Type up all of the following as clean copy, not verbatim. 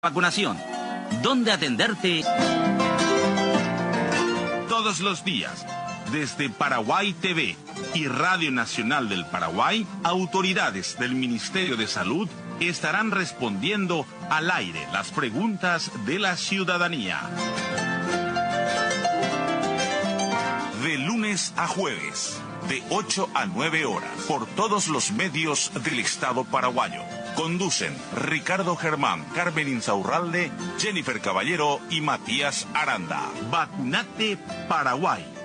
Vacunación. ¿Dónde atenderte? Todos los días, desde Paraguay TV y Radio Nacional del Paraguay, autoridades del Ministerio de Salud estarán respondiendo al aire las preguntas de la ciudadanía. De lunes a jueves, de 8 a 9 horas, por todos los medios del Estado paraguayo. Conducen Ricardo Germán, Carmen Insaurralde, Jennifer Caballero y Matías Aranda. Vacunate Paraguay.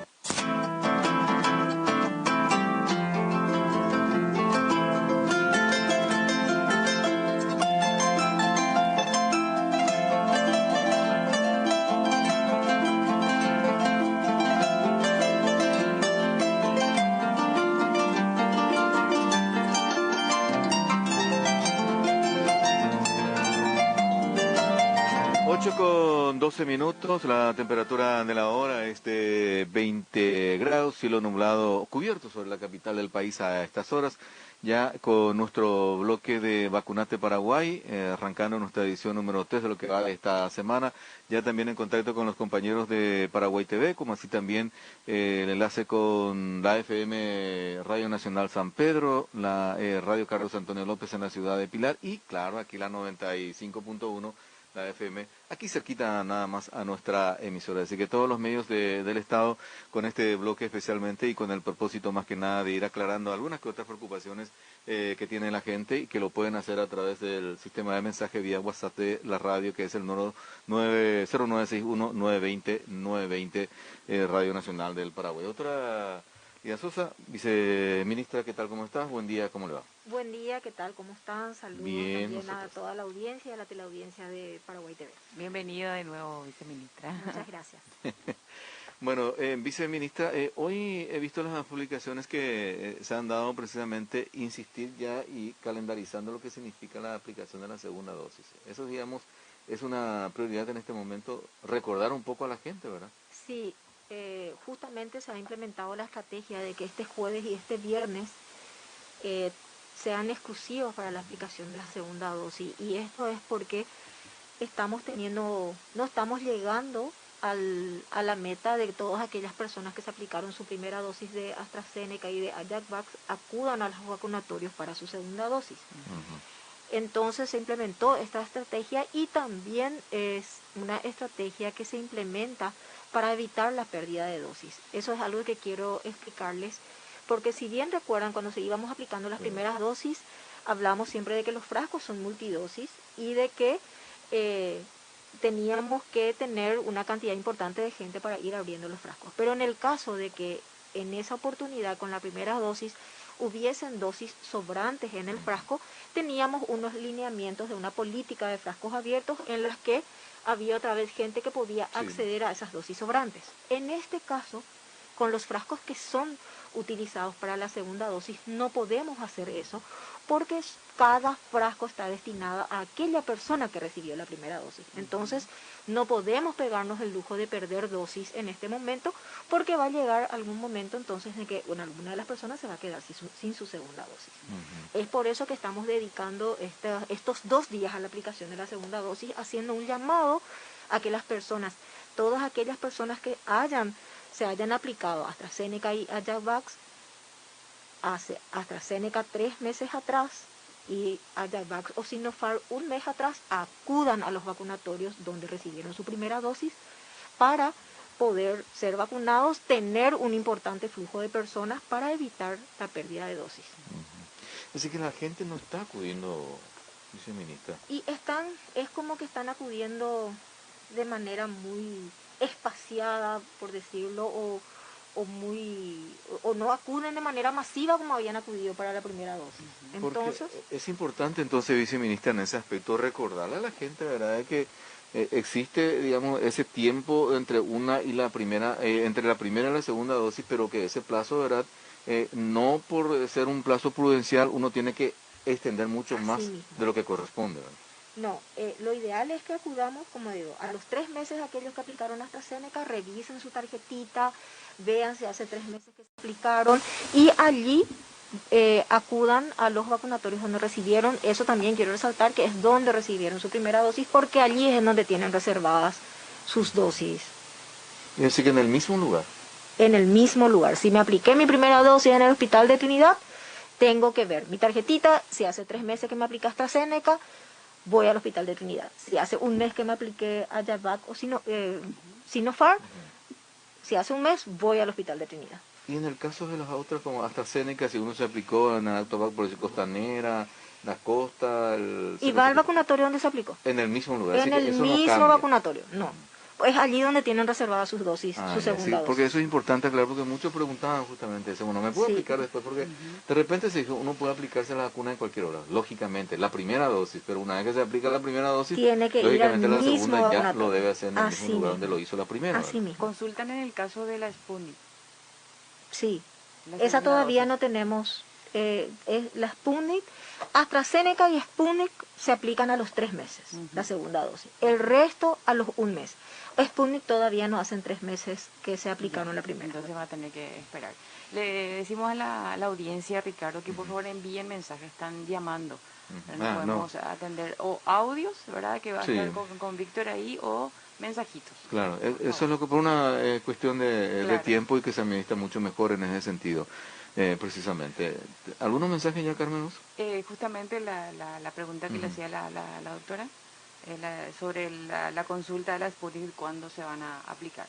Con 12 minutos, la temperatura de la hora es de 20 grados, cielo nublado cubierto sobre la capital del país a estas horas, ya con nuestro bloque de Vacunate Paraguay, arrancando nuestra edición número 3 de lo que va de esta semana, ya también en contacto con los compañeros de Paraguay TV, como así también el enlace con la FM Radio Nacional San Pedro, la Radio Carlos Antonio López en la ciudad de Pilar y claro, aquí la 95.1. La FM, aquí cerquita nada más a nuestra emisora. Así que todos los medios del Estado con este bloque especialmente y con el propósito más que nada de ir aclarando algunas que otras preocupaciones que tiene la gente y que lo pueden hacer a través del sistema de mensaje vía WhatsApp de la radio que es el número 0961-920-920 Radio Nacional del Paraguay. Otra... Lía Sosa, viceministra, ¿qué tal? ¿Cómo estás? Buen día, ¿cómo le va? Buen día, ¿qué tal? ¿Cómo están? Saludos bien, también a toda la audiencia y a la teleaudiencia de Paraguay TV. Bienvenida de nuevo, viceministra. Muchas gracias. Bueno, viceministra, hoy he visto las publicaciones que se han dado precisamente insistir ya y calendarizando lo que significa la aplicación de la segunda dosis. Eso, digamos, es una prioridad en este momento, recordar un poco a la gente, ¿verdad? Sí. Justamente se ha implementado la estrategia de que este jueves y este viernes sean exclusivos para la aplicación de la segunda dosis. Y esto es porque no estamos llegando a la meta de todas aquellas personas que se aplicaron su primera dosis de AstraZeneca y de Ajax acudan a los vacunatorios para su segunda dosis. Entonces se implementó esta estrategia y también es una estrategia que se implementa para evitar la pérdida de dosis. Eso es algo que quiero explicarles, porque si bien recuerdan cuando se íbamos aplicando las primeras dosis, hablamos siempre de que los frascos son multidosis y de que teníamos que tener una cantidad importante de gente para ir abriendo los frascos. Pero en el caso de que en esa oportunidad con la primera dosis hubiesen dosis sobrantes en el frasco, teníamos unos lineamientos de una política de frascos abiertos en las que había otra vez gente que podía acceder a esas dosis sobrantes. En este caso, con los frascos que son utilizados para la segunda dosis, no podemos hacer eso porque cada frasco está destinado a aquella persona que recibió la primera dosis. Entonces, no podemos pegarnos el lujo de perder dosis en este momento porque va a llegar algún momento entonces en que alguna de las personas se va a quedar sin su segunda dosis. Es por eso que estamos dedicando estos 2 días a la aplicación de la segunda dosis, haciendo un llamado a que las personas, todas aquellas personas que se hayan aplicado AstraZeneca y Ajax, AstraZeneca 3 meses atrás y Ajax o Sinopharm 1 mes atrás, acudan a los vacunatorios donde recibieron su primera dosis para poder ser vacunados, tener un importante flujo de personas para evitar la pérdida de dosis. Así que la gente no está acudiendo, viceministra. Y es como que están acudiendo de manera muy espaciada, por decirlo, o no acuden de manera masiva como habían acudido para la primera dosis. Entonces, porque es importante entonces, viceministra, en ese aspecto recordarle a la gente, ¿verdad?, de que existe, digamos, ese tiempo entre entre la primera y la segunda dosis, pero que ese plazo, ¿verdad?, no por ser un plazo prudencial uno tiene que extender mucho más de lo que corresponde, ¿verdad? No, lo ideal es que acudamos, como digo, a los 3 meses aquellos que aplicaron AstraZeneca, revisen su tarjetita, vean si hace 3 meses que se aplicaron y allí acudan a los vacunatorios donde recibieron, eso también quiero resaltar, que es donde recibieron su primera dosis, porque allí es en donde tienen reservadas sus dosis. Es decir, que en el mismo lugar. En el mismo lugar. Si me apliqué mi primera dosis en el Hospital de Trinidad, tengo que ver mi tarjetita. Si hace 3 meses que me apliqué AstraZeneca, voy al Hospital de Trinidad. Si hace un mes que me apliqué Ayavac o Sinopharm, si hace un mes, voy al Hospital de Trinidad. Y en el caso de las otras, como AstraZeneca, si uno se aplicó en Altovac, por decir Costanera, La Costa... ¿Y va al vacunatorio donde se aplicó? En el mismo lugar. En el mismo vacunatorio, no. Es allí donde tienen reservadas sus dosis, su segunda dosis. Porque eso es importante aclarar, porque muchos preguntaban justamente eso. Bueno, ¿me puedo aplicar después? Porque de repente se dijo, uno puede aplicarse la vacuna en cualquier hora, lógicamente, la primera dosis, pero una vez que se aplica la primera dosis, tiene que lógicamente ir al la mismo segunda ya lo debe hacer en el mismo lugar mismo. donde lo hizo la primera. Así mismo. Consultan en el caso de la Sputnik. Sí, esa todavía no tenemos. Es la Sputnik, AstraZeneca y Sputnik se aplican a los 3 meses, la segunda dosis. El resto a los 1 mes. Sputnik todavía no hacen 3 meses que se aplicaron la primera. Entonces va a tener que esperar. Le decimos a la audiencia, Ricardo, que por favor envíen mensajes, están llamando. No podemos atender o audios, ¿verdad? Que va a estar con Víctor ahí, o mensajitos. Claro, eso es lo que por una cuestión de tiempo y que se administra mucho mejor en ese sentido. Precisamente. ¿Algunos mensajes ya, Carmen? Justamente la pregunta que le hacía la doctora sobre la consulta de la Sputnik, cuándo se van a aplicar.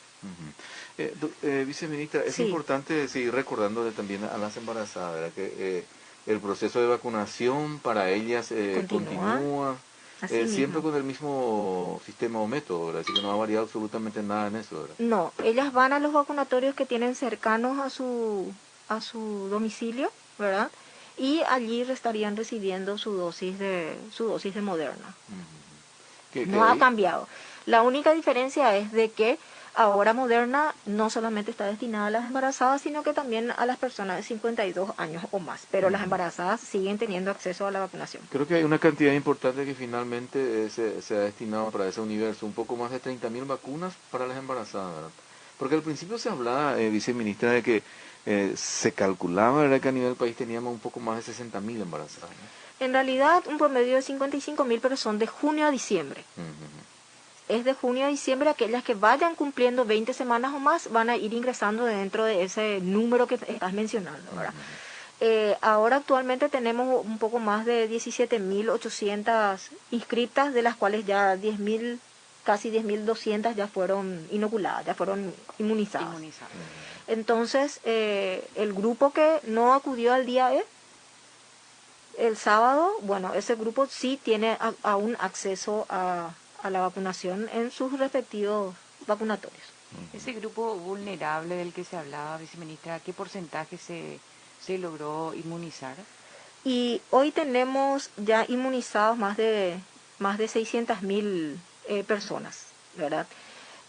Viceministra, es importante seguir recordándole también a las embarazadas, ¿verdad? Que el proceso de vacunación para ellas continúa siempre con el mismo sistema o método, ¿verdad? Así que no ha variado absolutamente nada en eso, ¿verdad? No, ellas van a los vacunatorios que tienen cercanos a su domicilio, ¿verdad? Y allí estarían recibiendo su dosis de Moderna. No ha cambiado. La única diferencia es de que ahora Moderna no solamente está destinada a las embarazadas, sino que también a las personas de 52 años o más. Pero las embarazadas siguen teniendo acceso a la vacunación. Creo que hay una cantidad importante que finalmente se ha destinado para ese universo, un poco más de 30.000 vacunas para las embarazadas, ¿verdad? Porque al principio se hablaba, viceministra, de que se calculaba, ¿verdad?, que a nivel país teníamos un poco más de 60.000 embarazadas, ¿no? En realidad, un promedio de 55.000, pero son de junio a diciembre. Es de junio a diciembre. Aquellas que vayan cumpliendo 20 semanas o más van a ir ingresando dentro de ese número que estás mencionando, ¿verdad? Ahora actualmente tenemos un poco más de 17.800 inscritas, de las cuales ya 10.000, casi 10.200 ya fueron inoculadas, ya fueron inmunizadas. Entonces, el grupo que no acudió al día el sábado, bueno, ese grupo sí tiene aún acceso a la vacunación en sus respectivos vacunatorios. Ese grupo vulnerable del que se hablaba, viceministra, ¿qué porcentaje se logró inmunizar? Y hoy tenemos ya inmunizados más de 600.000 personas, ¿verdad?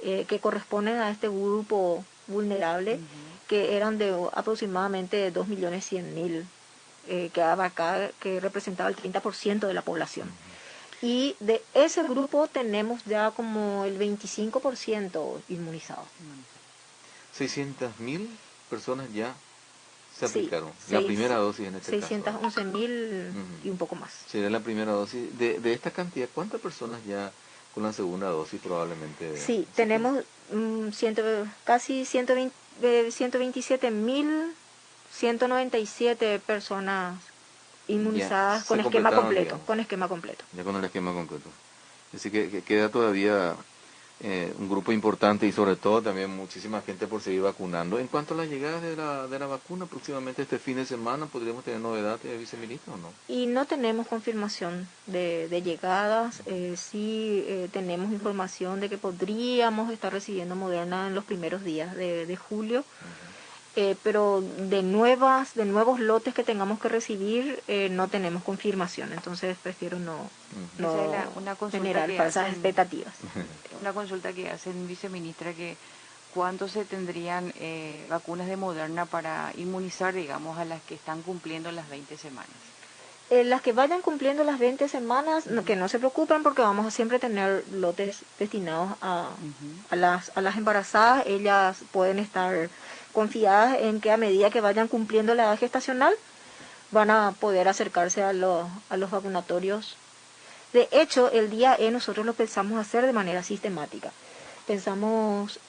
Que corresponden a este grupo vulnerable, que eran de aproximadamente 2.100.000, que representaba el 30% de la población. Y de ese grupo tenemos ya como el 25% inmunizados. 600.000 personas ya se aplicaron. La primera dosis en este caso. 611.000 y un poco más. Sería la primera dosis. De esta cantidad, ¿cuántas personas ya con la segunda dosis probablemente? Sí, tenemos casi 127.197 personas inmunizadas con esquema completo, Ya con el esquema completo. Así que queda todavía un grupo importante y sobre todo también muchísima gente por seguir vacunando. En cuanto a la llegada de la vacuna, próximamente este fin de semana, ¿podríamos tener novedad, viceministro, o no? Y no tenemos confirmación de llegadas. Sí tenemos información de que podríamos estar recibiendo Moderna en los primeros días de julio. Pero de nuevos lotes que tengamos que recibir, no tenemos confirmación. Entonces prefiero no generar falsas expectativas. Una consulta que hacen, viceministra, que ¿cuánto se tendrían vacunas de Moderna para inmunizar, digamos, a las que están cumpliendo las 20 semanas? Las que vayan cumpliendo las 20 semanas, que no se preocupen, porque vamos a siempre tener lotes destinados a las embarazadas. Ellas pueden estar confiadas en que a medida que vayan cumpliendo la edad gestacional, van a poder acercarse a los vacunatorios. De hecho, el día E nosotros lo pensamos hacer de manera sistemática. Pensamos,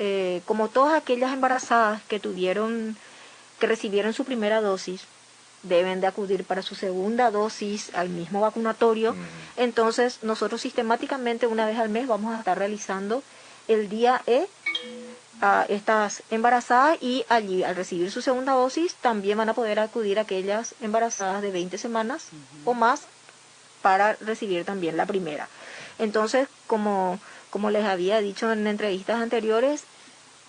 como todas aquellas embarazadas que recibieron su primera dosis, deben de acudir para su segunda dosis al mismo vacunatorio. Entonces, nosotros sistemáticamente una vez al mes vamos a estar realizando el día E a estas embarazadas, y allí al recibir su segunda dosis también van a poder acudir aquellas embarazadas de 20 semanas o más para recibir también la primera. Entonces, como les había dicho en entrevistas anteriores,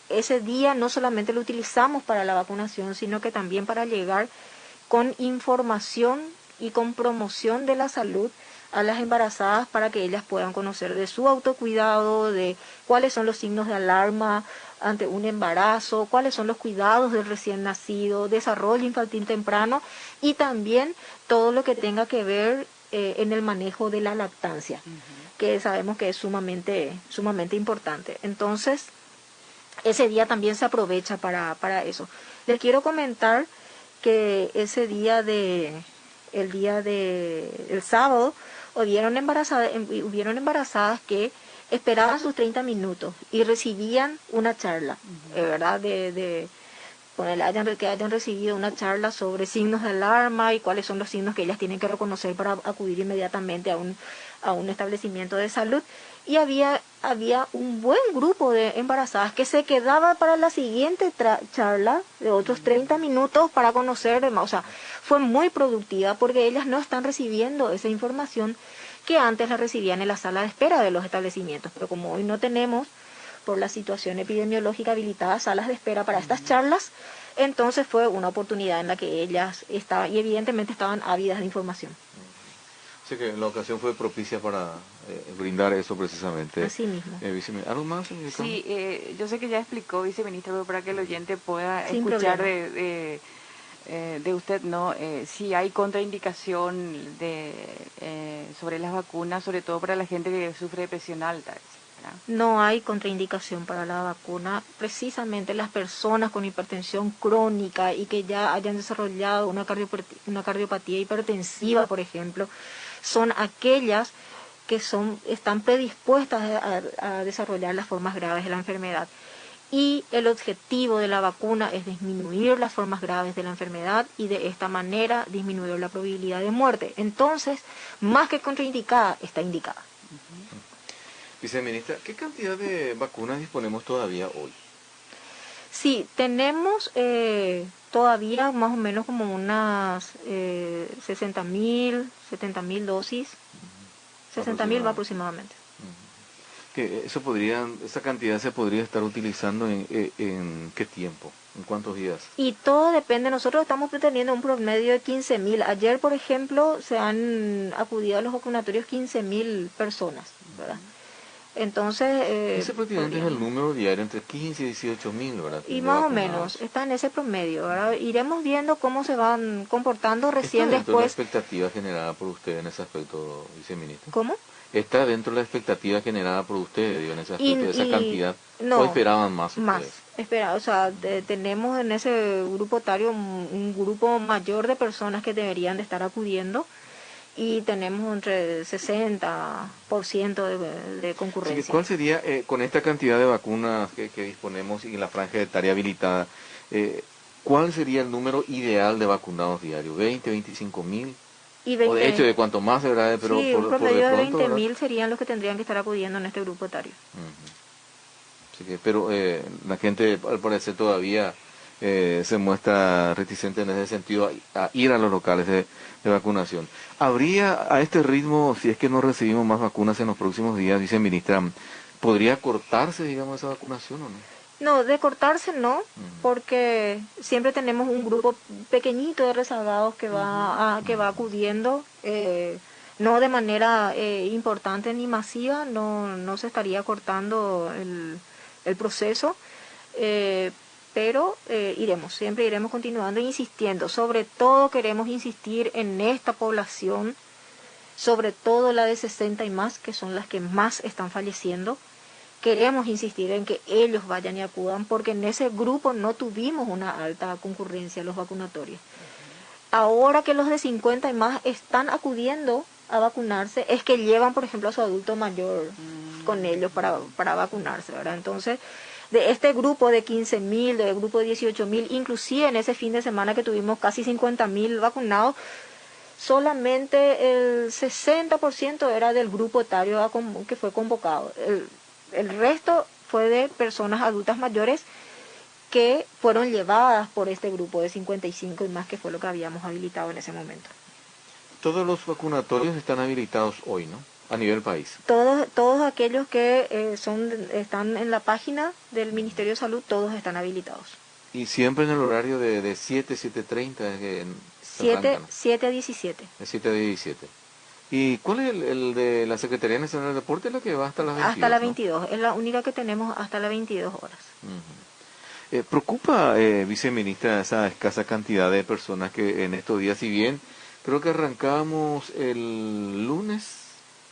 ese día no solamente lo utilizamos para la vacunación, sino que también para llegar con información y con promoción de la salud a las embarazadas, para que ellas puedan conocer de su autocuidado, de cuáles son los signos de alarma ante un embarazo, cuáles son los cuidados del recién nacido, desarrollo infantil temprano, y también todo lo que tenga que ver en el manejo de la lactancia, que sabemos que es sumamente importante. Entonces, ese día también se aprovecha para eso. Les quiero comentar que ese día el sábado, hubieron embarazadas que esperaban sus 30 minutos y recibían una charla, ¿verdad? Que hayan recibido una charla sobre signos de alarma y cuáles son los signos que ellas tienen que reconocer para acudir inmediatamente a un establecimiento de salud. Y había un buen grupo de embarazadas que se quedaba para la siguiente charla de otros 30 minutos para conocer más. O sea, fue muy productiva porque ellas no están recibiendo esa información que antes la recibían en la sala de espera de los establecimientos. Pero como hoy no tenemos, por la situación epidemiológica, habilitadas salas de espera para estas charlas, entonces fue una oportunidad en la que ellas estaban, y evidentemente estaban ávidas de información. Sé que la ocasión fue propicia para brindar eso precisamente. Así mismo. ¿Algo más? Sí, yo sé que ya explicó, viceministra, pero para que el oyente pueda Sin escuchar problema. de usted, ¿no? Si hay contraindicación sobre las vacunas, sobre todo para la gente que sufre de presión alta, ¿verdad? No hay contraindicación para la vacuna. Precisamente las personas con hipertensión crónica y que ya hayan desarrollado una cardiopatía hipertensiva, por ejemplo, son aquellas que están predispuestas a desarrollar las formas graves de la enfermedad. Y el objetivo de la vacuna es disminuir las formas graves de la enfermedad y de esta manera disminuir la probabilidad de muerte. Entonces, más que contraindicada, está indicada. Viceministra, ¿qué cantidad de vacunas disponemos todavía hoy? Sí, tenemos todavía más o menos como unas 60.000, 70.000 dosis. 60.000 va aproximadamente. Que esa cantidad se podría estar utilizando en qué tiempo, en cuántos días. Y todo depende. Nosotros estamos pretendiendo un promedio de 15.000. Ayer, por ejemplo, se han acudido a los vacunatorios 15.000 personas, ¿verdad? Entonces, ese prácticamente es el número diario, entre 15 y 18.000, ¿verdad? Y más o menos, está en ese promedio, ¿verdad? Iremos viendo cómo se van comportando recién ¿Está dentro después. de la expectativa generada por usted en ese aspecto, viceministra? ¿Cómo? ¿Está dentro de la expectativa generada por usted, digo, en ese aspecto, de esa cantidad? No, ¿O esperaban más? Más. O sea, tenemos en ese grupo etario un grupo mayor de personas que deberían de estar acudiendo, y tenemos entre 60% de concurrencia. Así que, ¿cuál sería, con esta cantidad de vacunas que disponemos y en la franja etaria habilitada, cuál sería el número ideal de vacunados diarios? ¿20, 25.000? O de hecho, de cuanto más, ¿verdad? Pero sí, por un promedio de de pronto, 20.000 serían los que tendrían que estar acudiendo en este grupo etario. Así que, pero la gente, al parecer, todavía se muestra reticente en ese sentido a ir a los locales de vacunación. ¿Habría a este ritmo, si es que no recibimos más vacunas en los próximos días, viceministra, podría cortarse, digamos, esa vacunación o no? No, de cortarse no, porque siempre tenemos un grupo pequeñito de rezagados que va acudiendo, no de manera importante ni masiva, no se estaría cortando el proceso, pero siempre iremos continuando e insistiendo. Sobre todo queremos insistir en esta población, sobre todo la de 60 y más, que son las que más están falleciendo. Queremos insistir en que ellos vayan y acudan, porque en ese grupo no tuvimos una alta concurrencia a los vacunatorios. ahora que los de 50 y más están acudiendo a vacunarse, es que llevan, por ejemplo, a su adulto mayor con ellos para vacunarse, ¿verdad? Entonces, de este grupo de 15.000, del grupo de 18.000, inclusive en ese fin de semana que tuvimos casi 50.000 vacunados, solamente el 60% era del grupo etario que fue convocado. El resto fue de personas adultas mayores que fueron llevadas por este grupo de 55 y más, que fue lo que habíamos habilitado en ese momento. Todos los vacunatorios están habilitados hoy, ¿no? A nivel país. Todos aquellos que están en la página del Ministerio de Salud, todos están habilitados. Y siempre en el horario de 7:30. 7 a 17. De 7 a 17. ¿Y cuál es el de la Secretaría Nacional de Deporte, la que va hasta las 22? Hasta las 22, ¿no? Es la única que tenemos hasta las 22 horas. ¿Preocupa, viceministra, esa escasa cantidad de personas que en estos días, si bien creo que arrancamos el lunes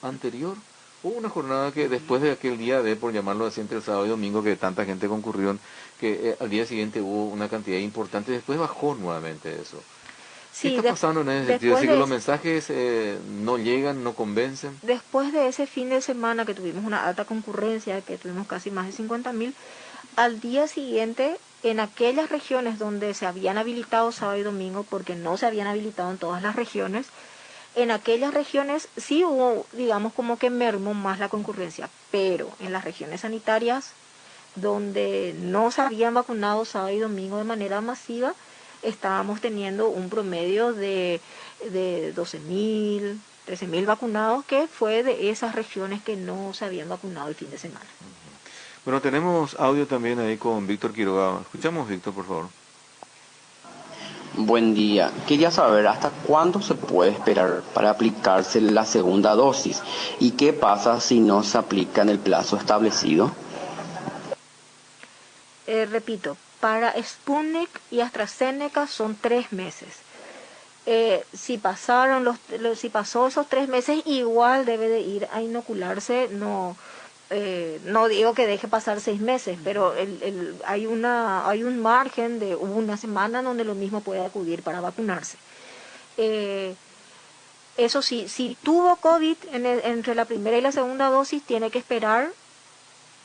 anterior, hubo una jornada que después de aquel día por llamarlo así, entre el sábado y domingo, que tanta gente concurrió, que al día siguiente hubo una cantidad importante, después bajó nuevamente eso? ¿Qué está pasando en ese sentido? Así que los mensajes no llegan, no convencen. Después de ese fin de semana que tuvimos una alta concurrencia, que tuvimos casi más de 50.000, al día siguiente, en aquellas regiones donde se habían habilitado sábado y domingo, porque no se habían habilitado en todas las regiones, en aquellas regiones sí hubo, digamos, como que mermó más la concurrencia, pero en las regiones sanitarias donde no se habían vacunado sábado y domingo de manera masiva, estábamos teniendo un promedio de 12.000, 13.000 vacunados, que fue de esas regiones que no se habían vacunado el fin de semana. Bueno, tenemos audio también ahí con Víctor Quiroga. Escuchamos, Víctor, por favor. Buen día. Quería saber hasta cuándo se puede esperar para aplicarse la segunda dosis y qué pasa si no se aplica en el plazo establecido. Repito, para Sputnik y AstraZeneca son 3 meses. Si pasó esos 3 meses, igual debe de ir a inocularse. No digo que deje pasar 6 meses, pero hay un margen de una semana donde lo mismo puede acudir para vacunarse. Eso sí, si tuvo COVID entre la primera y la segunda dosis, tiene que esperar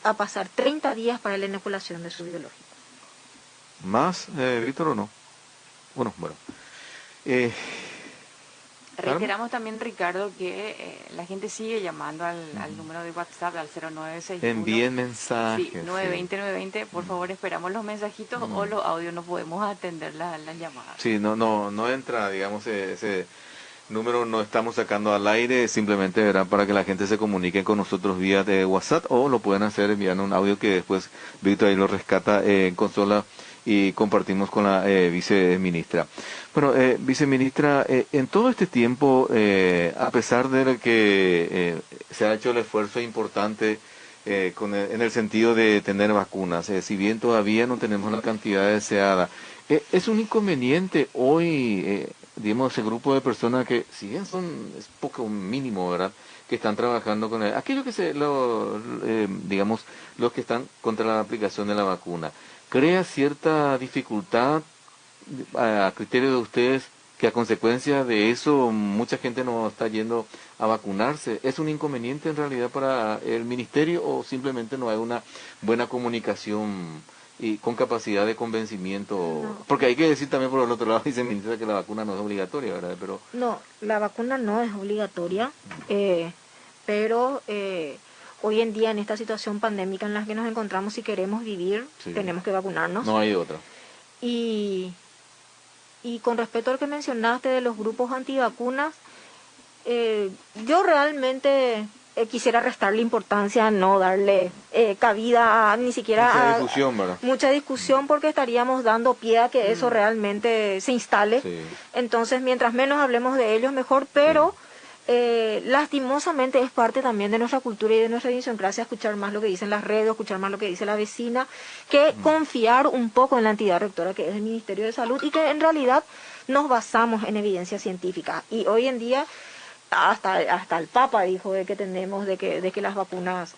a pasar 30 días para la inoculación de su biológico. ¿Más, Víctor, o no? Bueno. Reiteramos también, Ricardo, que la gente sigue llamando al número de WhatsApp, al 0961. Envíen mensajes. Sí, 920. Por favor, esperamos los mensajitos o los audios, no podemos atender las llamadas. Sí, no entra, digamos, ese número no estamos sacando al aire, simplemente verá para que la gente se comunique con nosotros vía de WhatsApp, o lo pueden hacer enviando un audio que después Víctor ahí lo rescata en consola y compartimos con la viceministra. Bueno, viceministra, en todo este tiempo, a pesar de que se ha hecho el esfuerzo importante en el sentido de tener vacunas, si bien todavía no tenemos la cantidad deseada, es un inconveniente hoy, digamos, ese grupo de personas que, si bien es poco mínimo, ¿verdad?, que están trabajando con aquellos que digamos, los que están contra la aplicación de la vacuna. ¿Crea cierta dificultad a criterio de ustedes que a consecuencia de eso mucha gente no está yendo a vacunarse? ¿Es un inconveniente en realidad para el ministerio o simplemente no hay una buena comunicación y con capacidad de convencimiento? No. Porque hay que decir también por el otro lado, dice el ministro, que la vacuna no es obligatoria, ¿verdad? Pero no, la vacuna no es obligatoria, pero hoy en día, en esta situación pandémica en la que nos encontramos, si queremos vivir, sí, tenemos que vacunarnos. No hay otra. Y con respecto al que mencionaste de los grupos antivacunas, yo realmente quisiera restarle importancia, no darle cabida ni siquiera mucha discusión, porque estaríamos dando pie a que eso realmente se instale. Sí. Entonces, mientras menos hablemos de ellos, mejor, pero... Sí. Lastimosamente es parte también de nuestra cultura y de nuestra idiosincrasia escuchar más lo que dicen las redes, escuchar más lo que dice la vecina, que confiar un poco en la entidad rectora que es el Ministerio de Salud, y que en realidad nos basamos en evidencia científica. Y hoy en día hasta el Papa dijo de que las vacunas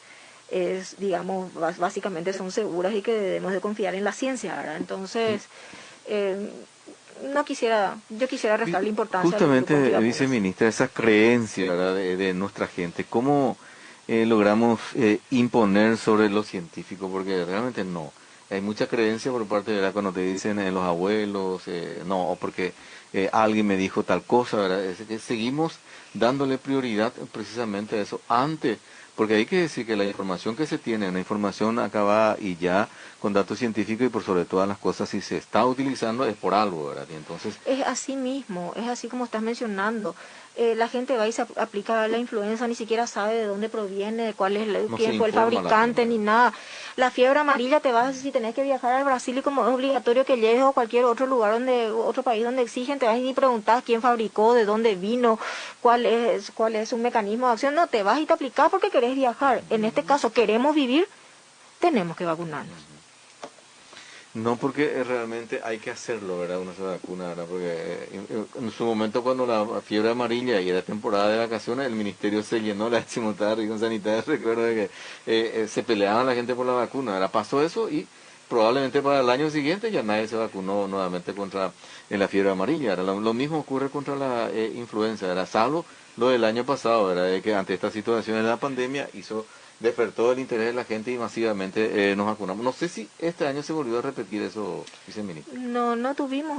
digamos, básicamente son seguras y que debemos de confiar en la ciencia, ¿verdad? Entonces yo quisiera restarle importancia. Justamente, viceministra, esa creencia, ¿verdad?, de nuestra gente, ¿cómo logramos imponer sobre los científicos? Porque realmente no. Hay mucha creencia por parte de cuando te dicen los abuelos, no, porque alguien me dijo tal cosa, ¿verdad? Seguimos dándole prioridad precisamente a eso antes, porque hay que decir que la información que se tiene, una información acabada y ya con datos científicos y por sobre todas las cosas, si se está utilizando es por algo, ¿verdad? Y entonces es así mismo, es así como estás mencionando. La gente va y se aplica la influenza, ni siquiera sabe de dónde proviene, de cuál es quién fue el fabricante, ni nada. La fiebre amarilla te vas, si tenés que viajar al Brasil y como es obligatorio que llegues a cualquier otro lugar, otro país donde exigen, te vas y preguntas quién fabricó, de dónde vino, cuál es su mecanismo de acción. No, te vas y te aplicas porque querés viajar. En este caso, queremos vivir, tenemos que vacunarnos. No, porque realmente hay que hacerlo, ¿verdad? Uno se vacuna, ¿verdad? Porque en su momento cuando la fiebre amarilla y era temporada de vacaciones, el ministerio se llenó, la decimotada región sanitaria, recuerdo de que se peleaban la gente por la vacuna, ¿verdad? Pasó eso y probablemente para el año siguiente ya nadie se vacunó nuevamente contra la fiebre amarilla, ¿verdad? Lo mismo ocurre contra la influenza, ¿verdad? Salvo lo del año pasado, ¿verdad? De que ante esta situación de la pandemia despertó el interés de la gente y masivamente nos vacunamos. No sé si este año se volvió a repetir eso, viceministro. No tuvimos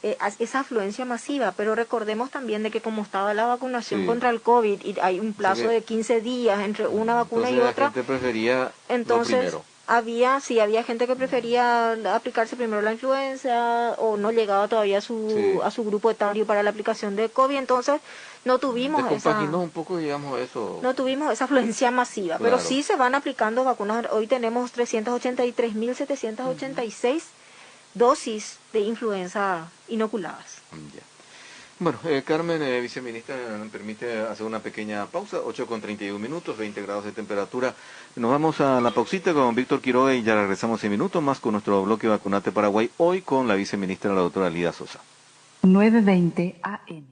esa afluencia masiva, pero recordemos también de que como estaba la vacunación contra el COVID y hay un plazo de 15 días entre una vacuna y otra, la gente prefería entonces, lo primero. Había gente que prefería aplicarse primero la influenza o no llegaba todavía a su grupo etario para la aplicación de COVID, entonces no tuvimos un poco, digamos, eso. No tuvimos esa afluencia masiva, claro. Pero sí se van aplicando vacunas. Hoy tenemos 383.786 dosis de influenza inoculadas. Ya. Bueno, Carmen, viceministra, me permite hacer una pequeña pausa, 8:31, 20 grados de temperatura. Nos vamos a la pausita con Víctor Quiroga y ya regresamos en minutos más con nuestro bloque Vacunate Paraguay, hoy con la viceministra, la doctora Lida Sosa. 9:20 AM.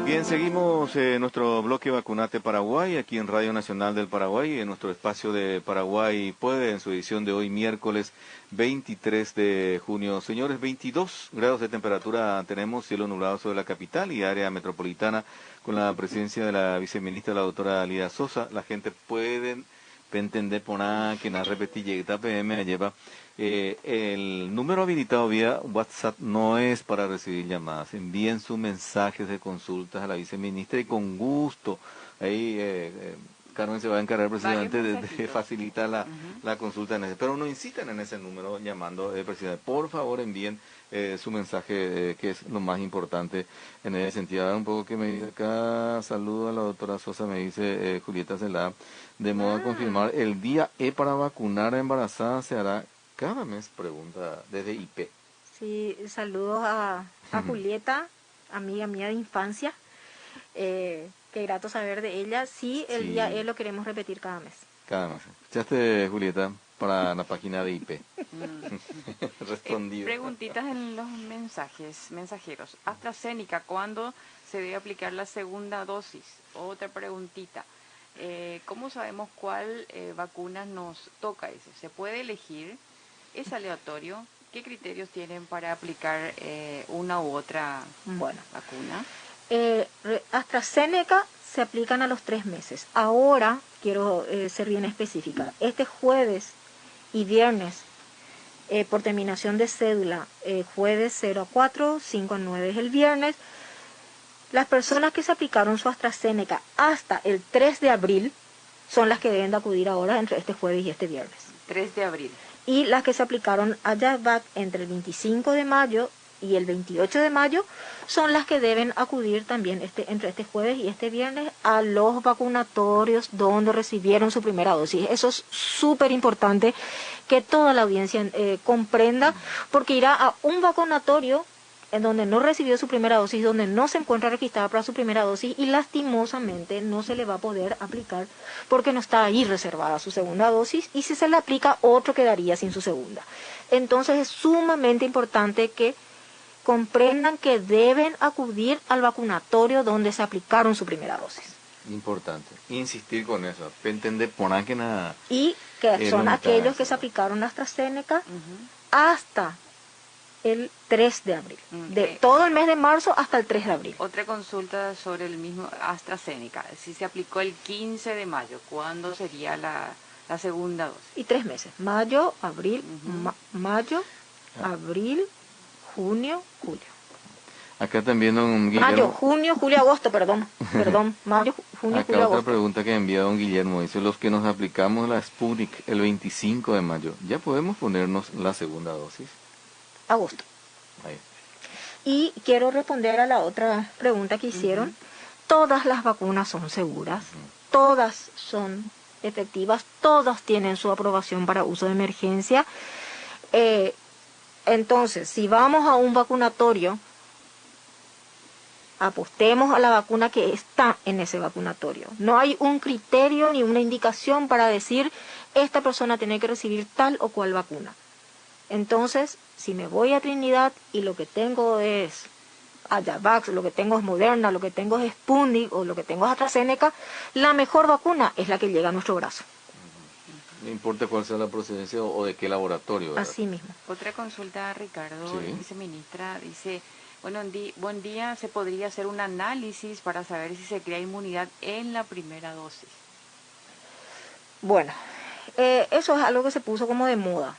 Bien, seguimos nuestro bloque Vacunate Paraguay, aquí en Radio Nacional del Paraguay, en nuestro espacio de Paraguay Puede, en su edición de hoy, miércoles 23 de junio. Señores, 22 grados de temperatura tenemos, cielo nublado sobre la capital y área metropolitana, con la presencia de la viceministra, la doctora Lida Sosa. La gente puede entender por nada que na repetilla PM lleva. El número habilitado vía WhatsApp no es para recibir llamadas. Envíen sus mensajes de consultas a la viceministra y con gusto ahí Carmen se va a encargar precisamente de facilitar la consulta. Pero no insistan en ese número llamando precisamente. Por favor, envíen su mensaje, que es lo más importante en ese sentido. Ahora un poco que me dice acá, saludo a la doctora Sosa, me dice Julieta Celada, de modo a confirmar, el día E para vacunar a embarazadas se hará cada mes, pregunta desde IP. Sí, saludos a Julieta, amiga mía de infancia. Qué grato saber de ella. Sí, el día E lo queremos repetir cada mes. Cada mes. ¿Escuchaste, Julieta, para la página de IP? Respondido. Preguntitas en los mensajeros. AstraZeneca, ¿cuándo se debe aplicar la segunda dosis? Otra preguntita. ¿Cómo sabemos cuál vacuna nos toca? ¿Se puede elegir? ¿Es aleatorio? ¿Qué criterios tienen para aplicar una u otra vacuna? AstraZeneca se aplican a los 3 meses. Ahora, quiero ser bien específica, este jueves y viernes, por terminación de cédula, jueves 0 a 4, 5 a 9 es el viernes, las personas que se aplicaron su AstraZeneca hasta el 3 de abril son las que deben de acudir ahora entre este jueves y este viernes. 3 de abril. Y las que se aplicaron a Javac entre el 25 de mayo y el 28 de mayo son las que deben acudir también entre este jueves y este viernes a los vacunatorios donde recibieron su primera dosis. Eso es súper importante que toda la audiencia comprenda, porque ir a un vacunatorio en donde no recibió su primera dosis, donde no se encuentra registrada para su primera dosis y lastimosamente no se le va a poder aplicar porque no está ahí reservada su segunda dosis y si se le aplica otro quedaría sin su segunda. Entonces es sumamente importante que comprendan que deben acudir al vacunatorio donde se aplicaron su primera dosis. Importante, insistir con eso, entender por qué nada. Y que son aquellos que se aplicaron AstraZeneca hasta el 3 de abril, de todo el mes de marzo hasta el 3 de abril. Otra consulta sobre el mismo AstraZeneca, si se aplicó el 15 de mayo, ¿cuándo sería la segunda dosis? Y 3 meses, mayo, abril, abril, junio, julio. Acá también don Guillermo. Mayo, junio, julio, agosto, perdón, mayo, junio, Acá julio, otra agosto. pregunta que envía don Guillermo, dice, los que nos aplicamos la Sputnik el 25 de mayo, ¿ya podemos ponernos la segunda dosis? Agosto. Ahí. Y quiero responder a la otra pregunta que hicieron. Todas las vacunas son seguras, todas son efectivas, todas tienen su aprobación para uso de emergencia. Entonces, si vamos a un vacunatorio, apostemos a la vacuna que está en ese vacunatorio. No hay un criterio ni una indicación para decir, esta persona tiene que recibir tal o cual vacuna. Entonces, si me voy a Trinidad y lo que tengo es Ayavax, lo que tengo es Moderna, lo que tengo es Sputnik o lo que tengo es AstraZeneca, la mejor vacuna es la que llega a nuestro brazo. No importa cuál sea la procedencia o de qué laboratorio, ¿verdad? Así mismo. Otra consulta, Ricardo, Sí. viceministra, dice, bueno, buen día, ¿se podría hacer un análisis para saber si se crea inmunidad en la primera dosis? Bueno, eso es algo que se puso como de moda.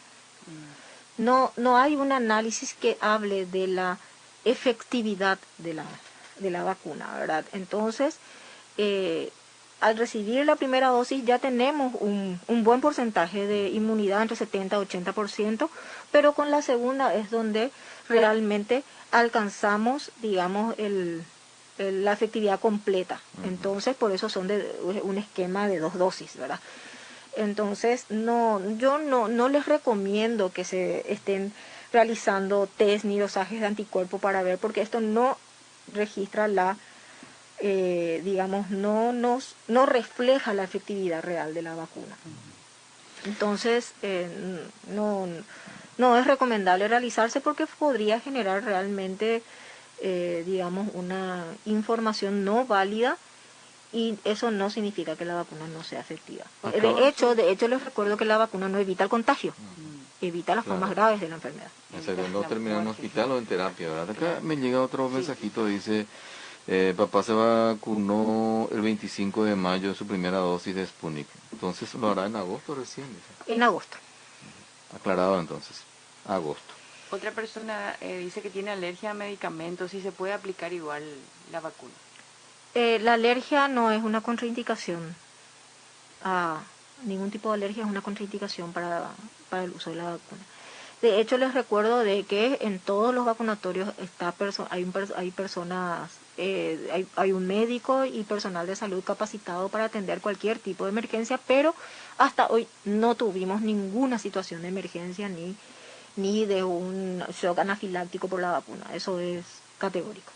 No hay un análisis que hable de la efectividad de la vacuna, ¿verdad? Entonces, al recibir la primera dosis ya tenemos un buen porcentaje de inmunidad, entre 70 y 80%, pero con la segunda es donde realmente alcanzamos, digamos, la efectividad completa. Entonces, por eso son de un esquema de 2 dosis, ¿verdad? Entonces, yo no les recomiendo que se estén realizando test ni dosajes de anticuerpos para ver, porque esto no registra digamos, no refleja la efectividad real de la vacuna. Entonces, no es recomendable realizarse porque podría generar realmente, digamos, una información no válida. Y eso no significa que la vacuna no sea efectiva. De hecho, les recuerdo que la vacuna no evita el contagio, evita las formas graves de la enfermedad. O sea, que no termina en hospital o en terapia, ¿verdad? Acá me llega otro mensajito, dice, papá se vacunó el 25 de mayo su primera dosis de Sputnik. Entonces lo hará en agosto recién, dice. En agosto. Aclarado entonces, agosto. Otra persona dice que tiene alergia a medicamentos y se puede aplicar igual la vacuna. La alergia no es una contraindicación. Ningún tipo de alergia es una contraindicación para el uso de la vacuna. De hecho, les recuerdo de que en todos los vacunatorios hay personas, hay un médico y personal de salud capacitado para atender cualquier tipo de emergencia, pero hasta hoy no tuvimos ninguna situación de emergencia ni de un shock anafiláctico por la vacuna. Eso es categórico.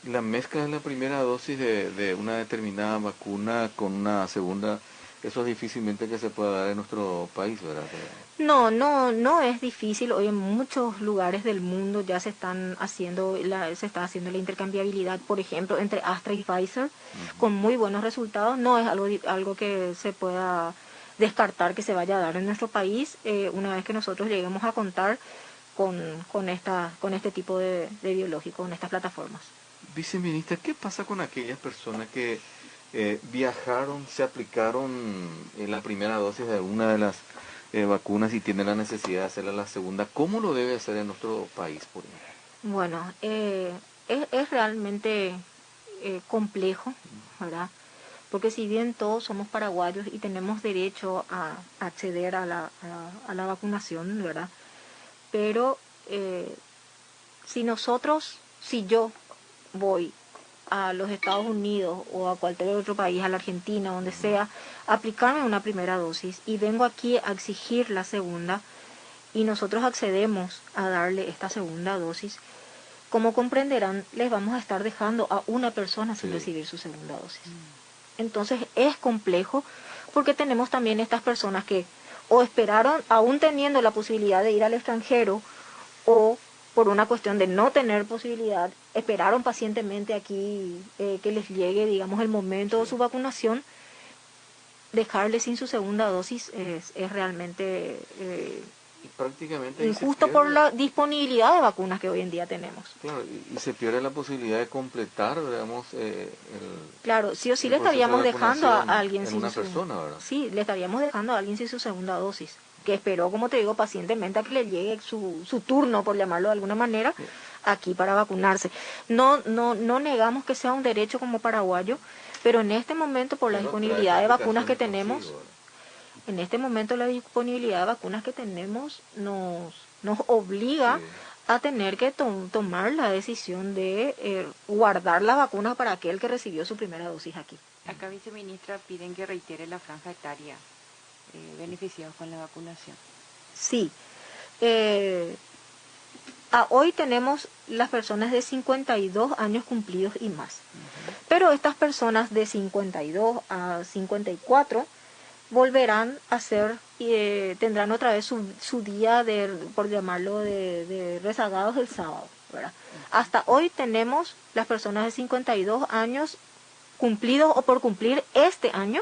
La mezcla de la primera dosis de una determinada vacuna con una segunda, eso es difícilmente que se pueda dar en nuestro país, ¿verdad? No es difícil. Hoy en muchos lugares del mundo ya se está haciendo la intercambiabilidad, por ejemplo, entre Astra y Pfizer, con muy buenos resultados. No es algo que se pueda descartar que se vaya a dar en nuestro país una vez que nosotros lleguemos a contar con este tipo de biológicos, con estas plataformas. Viceministra, ¿qué pasa con aquellas personas que viajaron, se aplicaron la primera dosis de una de las vacunas y tienen la necesidad de hacerla la segunda? ¿Cómo lo debe hacer en nuestro país, por ejemplo? Bueno, es realmente complejo, ¿verdad? Porque si bien todos somos paraguayos y tenemos derecho a acceder a la vacunación, ¿verdad? Pero si yo voy a los Estados Unidos o a cualquier otro país, a la Argentina, donde sea, a aplicarme una primera dosis y vengo aquí a exigir la segunda y nosotros accedemos a darle esta segunda dosis, como comprenderán, les vamos a estar dejando a una persona sin recibir su segunda dosis. Entonces es complejo porque tenemos también estas personas que o esperaron, aún teniendo la posibilidad de ir al extranjero, o por una cuestión de no tener posibilidad, esperaron pacientemente aquí que les llegue, digamos, el momento de su vacunación. Dejarles sin su segunda dosis es realmente prácticamente injusto por la disponibilidad de vacunas que hoy en día tenemos. Claro, y se pierde la posibilidad de completar, digamos, claro, sí o sí le estaríamos dejando a alguien sin una persona, ¿verdad? Sí, le estaríamos dejando a alguien sin su segunda dosis, que esperó, como te digo, pacientemente a que le llegue su turno, por llamarlo de alguna manera, aquí para vacunarse. No negamos que sea un derecho como paraguayo, pero en este momento, por la disponibilidad de vacunas que tenemos, en este momento la disponibilidad de vacunas que tenemos nos obliga a tener que tomar la decisión de guardar la vacuna para aquel que recibió su primera dosis aquí. Acá, viceministra, piden que reitere la franja etaria beneficiados con la vacunación. Sí. Hoy tenemos las personas de 52 años cumplidos y más. Pero estas personas de 52 a 54 volverán a ser, tendrán otra vez su día por llamarlo, de rezagados el sábado, ¿verdad? Hasta hoy tenemos las personas de 52 años cumplidos o por cumplir este año,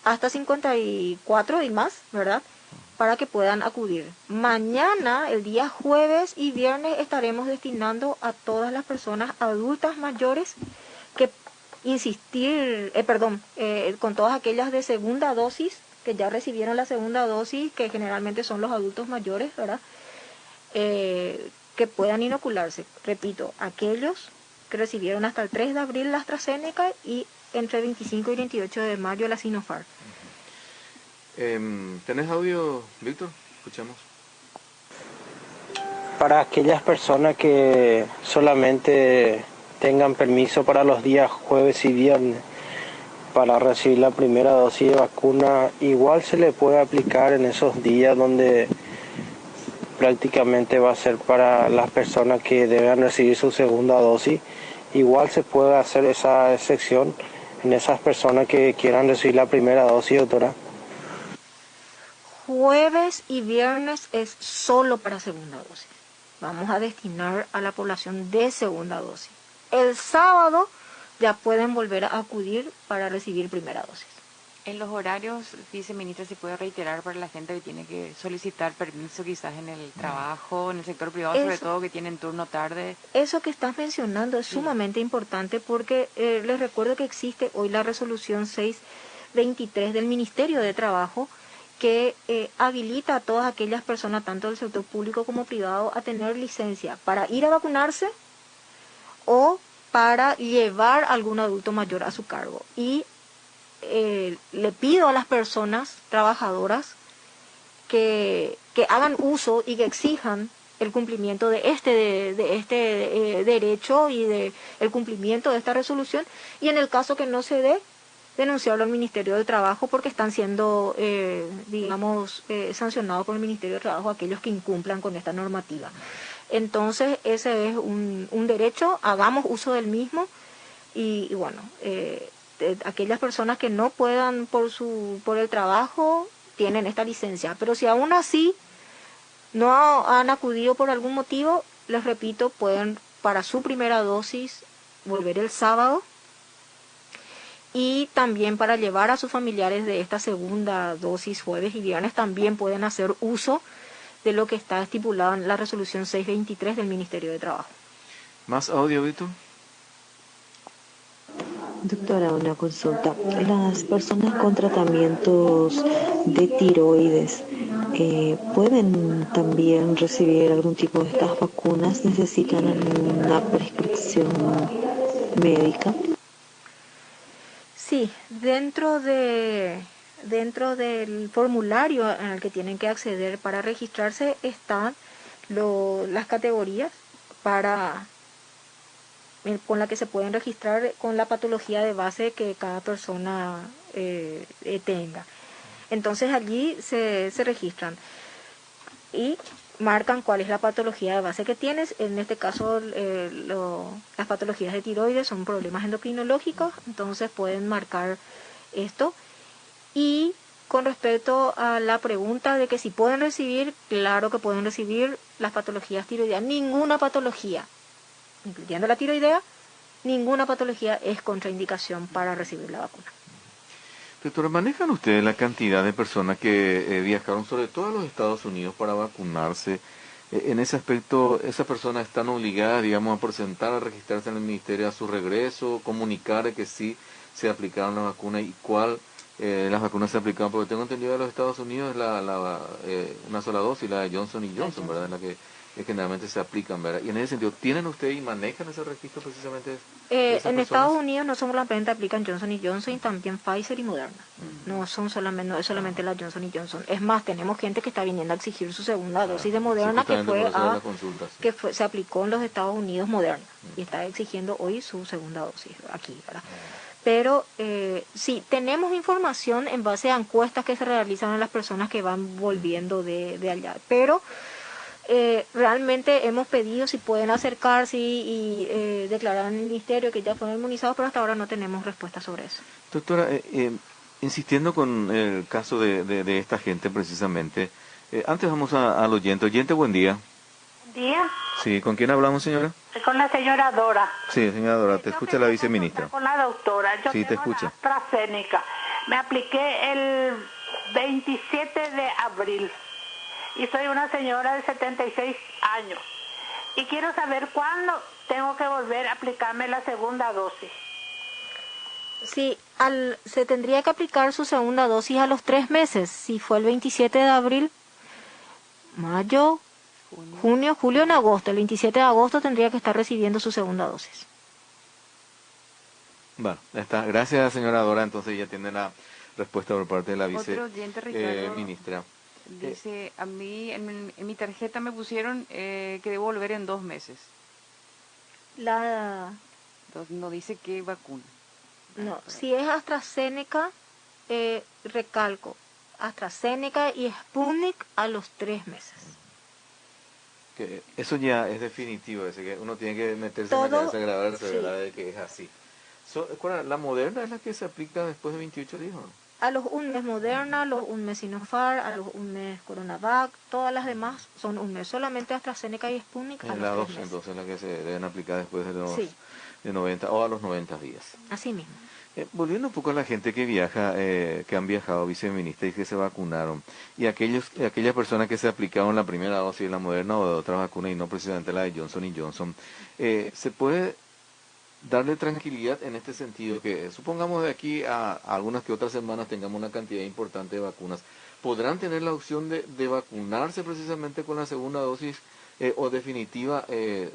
hasta 54 y más, ¿verdad?, para que puedan acudir. Mañana, el día jueves y viernes, estaremos destinando a todas las personas adultas mayores que con todas aquellas de segunda dosis, que ya recibieron la segunda dosis, que generalmente son los adultos mayores, ¿verdad?, que puedan inocularse. Repito, aquellos que recibieron hasta el 3 de abril la AstraZeneca y entre 25 y 28 de mayo la Sinopharm. ¿Tenés audio, Víctor? Escuchamos. Para aquellas personas que solamente tengan permiso para los días jueves y viernes para recibir la primera dosis de vacuna, igual se le puede aplicar en esos días donde prácticamente va a ser para las personas que deben recibir su segunda dosis. Igual se puede hacer esa excepción en esas personas que quieran recibir la primera dosis, doctora. Jueves y viernes es solo para segunda dosis. Vamos a destinar a la población de segunda dosis. El sábado ya pueden volver a acudir para recibir primera dosis. En los horarios, viceministra, se puede reiterar para la gente que tiene que solicitar permiso quizás en el trabajo, en el sector privado, sobre todo que tienen turno tarde. Eso que estás mencionando es sumamente importante porque les recuerdo que existe hoy la resolución 623 del Ministerio de Trabajo, que habilita a todas aquellas personas, tanto del sector público como privado, a tener licencia para ir a vacunarse o para llevar a algún adulto mayor a su cargo. Y le pido a las personas trabajadoras que hagan uso y que exijan el cumplimiento de este derecho y el cumplimiento de esta resolución, y en el caso que no se dé, denunciarlo al Ministerio del Trabajo, porque están siendo, sancionados por el Ministerio del Trabajo aquellos que incumplan con esta normativa. Entonces, ese es un derecho, hagamos uso del mismo, y bueno, aquellas personas que no puedan por el trabajo tienen esta licencia, pero si aún así no han acudido por algún motivo, les repito, pueden para su primera dosis volver el sábado, y también para llevar a sus familiares de esta segunda dosis jueves y viernes también pueden hacer uso de lo que está estipulado en la resolución 623 del Ministerio de Trabajo. ¿Más audio, Víctor? Doctora, una consulta. Las personas con tratamientos de tiroides pueden también recibir algún tipo de estas vacunas. ¿Necesitan alguna prescripción médica? Sí, dentro del formulario al que tienen que acceder para registrarse están las categorías con la que se pueden registrar con la patología de base que cada persona tenga. Entonces allí se registran. Y marcan cuál es la patología de base que tienes. En este caso, las patologías de tiroides son problemas endocrinológicos, entonces pueden marcar esto. Y con respecto a la pregunta de que si pueden recibir, claro que pueden recibir las patologías tiroideas. Ninguna patología, incluyendo la tiroidea, ninguna patología es contraindicación para recibir la vacuna. Doctora, ¿manejan ustedes la cantidad de personas que viajaron sobre todo a los Estados Unidos para vacunarse? En ese aspecto, ¿esas personas están obligadas, digamos, a presentar, a registrarse en el ministerio a su regreso, comunicar que sí se aplicaron la vacuna y cuál las vacunas se aplicaron? Porque tengo entendido que en los Estados Unidos una sola dosis, la de Johnson y Johnson, ¿verdad? En la que generalmente se aplican, ¿verdad? Y en ese sentido, ¿tienen ustedes y manejan ese registro precisamente? En Estados Unidos no solamente aplican Johnson y Johnson, también Pfizer y Moderna. No es solamente la Johnson y Johnson. Es más, tenemos gente que está viniendo a exigir su segunda dosis de Moderna, que se aplicó en los Estados Unidos Moderna, y está exigiendo hoy su segunda dosis aquí, ¿verdad? Pero sí, tenemos información en base a encuestas que se realizan a las personas que van volviendo de allá, pero realmente hemos pedido si pueden acercarse y declarar en el ministerio que ya fueron inmunizados, pero hasta ahora no tenemos respuesta sobre eso. Doctora, insistiendo con el caso de esta gente precisamente, antes vamos al oyente. Oyente, buen día. Buen día. Sí, ¿con quién hablamos, señora? Con la señora Dora. Sí, señora Dora, te escucha la viceministra. Con la doctora. Yo sí, te escucha. AstraZeneca. Me apliqué el 27 de abril. Y soy una señora de 76 años. Y quiero saber cuándo tengo que volver a aplicarme la segunda dosis. Sí, se tendría que aplicar su segunda dosis a los 3 meses. Si fue el 27 de abril, mayo, junio, julio, en agosto. El 27 de agosto tendría que estar recibiendo su segunda dosis. Bueno, ya está. Gracias, señora Dora. Entonces ya tiene la respuesta por parte de la viceministra. Dice, a mí en mi tarjeta me pusieron que debo volver en 2 meses. No dice qué vacuna. No, si es AstraZeneca, recalco, AstraZeneca y Sputnik a los 3 meses. Que eso ya es definitivo, es que uno tiene que meterse en la cabeza, grabarse, sí, ¿verdad? De que es así. ¿La Moderna es la que se aplica después de 28 días? A los un mes Moderna, a los un mes Sinopharm, a los un mes Coronavac, todas las demás son un mes. Solamente AstraZeneca y Sputnik a los 3 meses. Entonces la que se deben aplicar después de los de 90 o a los 90 días. Así mismo. Volviendo un poco a la gente que viaja, que han viajado, viceministra, y que se vacunaron, y aquellas personas que se aplicaron la primera dosis de la Moderna o de otra vacuna y no precisamente la de Johnson y Johnson, ¿se puede darle tranquilidad en este sentido? Que supongamos de aquí a algunas que otras semanas tengamos una cantidad importante de vacunas, ¿podrán tener la opción de vacunarse precisamente con la segunda dosis o definitiva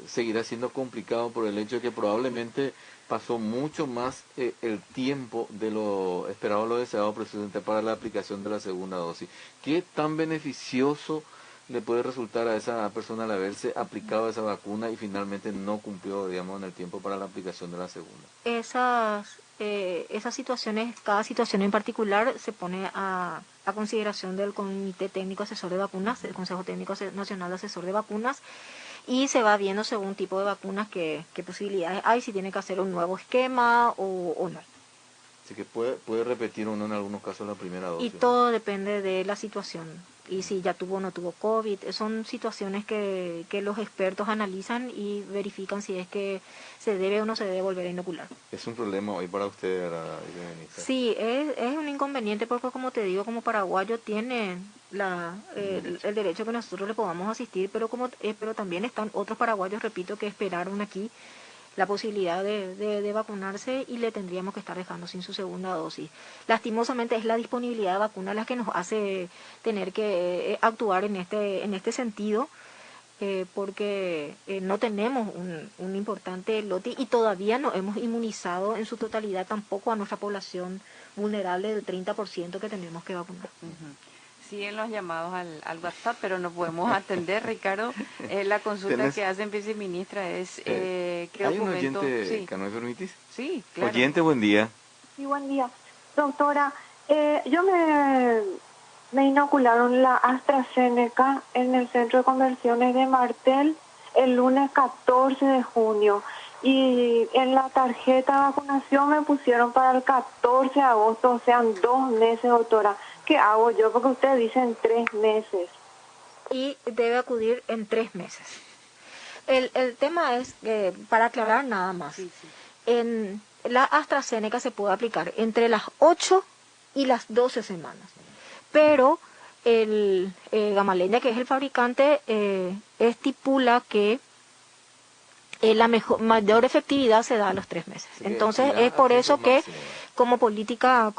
seguirá siendo complicado por el hecho de que probablemente pasó mucho más el tiempo de lo esperado, lo deseado precisamente para la aplicación de la segunda dosis? ¿Qué tan beneficioso le puede resultar a esa persona al haberse aplicado esa vacuna y finalmente no cumplió, digamos, en el tiempo para la aplicación de la segunda? Esas situaciones, cada situación en particular se pone a consideración del Comité Técnico Asesor de Vacunas, el Consejo Técnico Nacional Asesor de Vacunas, y se va viendo según tipo de vacunas qué posibilidades hay, si tiene que hacer un nuevo esquema o no. Así que puede repetir uno en algunos casos la primera dosis. Y todo depende de la situación. Y si ya tuvo o no tuvo COVID, son situaciones que los expertos analizan y verifican si es que se debe o no se debe volver a inocular. Es un problema hoy para usted, la viceministra. Sí, es un inconveniente porque, como te digo, como paraguayo tiene el derecho que nosotros le podamos asistir, pero también están otros paraguayos, repito, que esperaron aquí la posibilidad de vacunarse y le tendríamos que estar dejando sin su segunda dosis. Lastimosamente es la disponibilidad de vacunas la que nos hace tener que actuar en este sentido, porque no tenemos un importante lote y todavía no hemos inmunizado en su totalidad tampoco a nuestra población vulnerable del 30% que tenemos que vacunar. Siguen los llamados al WhatsApp, pero no podemos atender, Ricardo. La consulta que hacen viceministra es ¿qué documento? ¿Hay un oyente que no me permitís? Sí, claro. Oyente, buen día. Sí, buen día. Doctora, yo me me inocularon la AstraZeneca en el Centro de Conversiones de Martel el lunes 14 de junio. Y en la tarjeta de vacunación me pusieron para el 14 de agosto, o sea, 2 meses, doctora. ¿Qué hago yo? Porque ustedes dicen 3 meses. Y debe acudir en 3 meses. El tema es, para aclarar nada más, en la AstraZeneca se puede aplicar entre las 8 y las 12 semanas. Pero el Gamaleya, que es el fabricante, estipula que la mayor efectividad se da a los 3 meses. Entonces es por eso que como política